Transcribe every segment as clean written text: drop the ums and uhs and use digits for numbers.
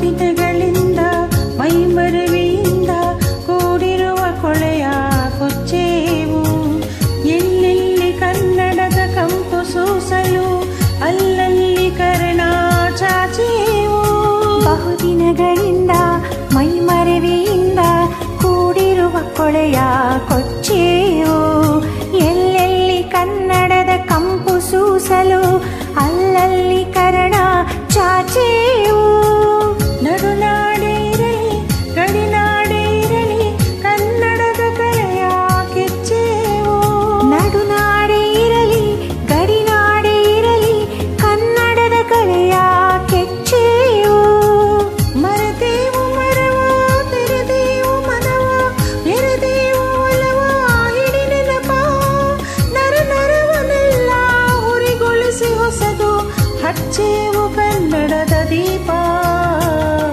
ಬಹುದಿನಗಳಿಂದ ಮೈಮರೆವಿಯಿಂದ ಕೂಡಿರುವ ಕೊಳೆಯ ಕೊಚ್ಚೇವು. ಎಲ್ಲೆಲ್ಲಿ ಕನ್ನಡದ ಕಂಪು ಸೂಸಲು ಅಲ್ಲಲ್ಲಿ ಕರ್ಣ ಚಾಚೇವು. ಬಹುದಿನಗಳಿಂದ ಮೈಮರೆವಿಯಿಂದ ಕೂಡಿರುವ ಕೊಳೆಯ ಕೊಚ್ಚೇವು. ಎಲ್ಲೆಲ್ಲಿ ಕನ್ನಡದ ಕಂಪು ಸೂಸಲು ಅಲ್ಲಲ್ಲಿ ಕರ್ಣ ಚಾಚೇವು. ನಡುನಾಡೇ ಇರಲಿ ಗಡಿನಾಡೇ ಇರಲಿ ಕನ್ನಡದ ಕಲೆಯ ಕೆಚ್ಚೇವು. ನಡುನಾಡೇ ಇರಲಿ ಗಡಿನಾಡೇ ಇರಲಿ ಕನ್ನಡದ ಕಲೆಯ ಕೆಚ್ಚೇವು. ಮರೆತೇವು ಮರವ ತೆರೆದೇವು ಮನವ ಎರೆದೇವು ಒಲವ ಹಿಡಿ ನೆನಪ. ನರ ನರವನೆಲ್ಲ ಹುರಿಗೊಳಿಸಿ ಹೊಸದು ಹಚ್ಚೇವು ಕನ್ನಡದ ದೀಪ.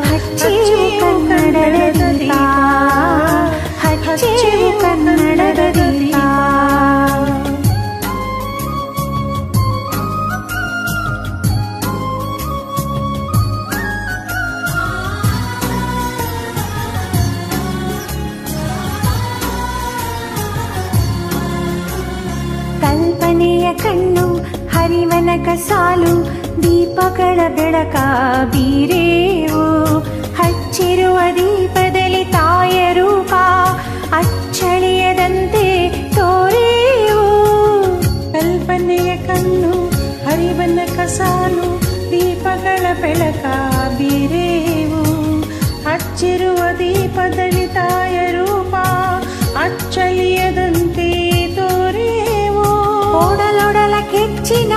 ಹಚ್ಚೇವು ಕನ್ನಡದ ದೀಪ. ಹಚ್ಚೇವು ಕನ್ನಡದ ದೀಪ. ಕಲ್ಪನೆಯ ಕಣ್ಣು ಹರಿವನ ಕಸಾಲು ದೀಪಗಳ ಬೆಳಕ ಬೀರೇವು. ಹಚ್ಚಿರುವ ದೀಪದಲ್ಲಿ ತಾಯ ರೂಪ ಅಚ್ಚಳಿಯದಂತೆ ತೋರೇವು. ಕಲ್ಪನೆಯ ಕಣ್ಣು ಹರಿವನ ಕಸಾಲು ದೀಪಗಳ ಬೆಳಕ ಬೀರೇವು. ಹಚ್ಚಿರುವ ದೀಪದಲ್ಲಿ ತಾಯ ರೂಪ ಅಚ್ಚಳಿಯದಂತೆ ತೋರೇವು. ಒಡಲೊಡಲ ಕೆಚ್ಚಿನ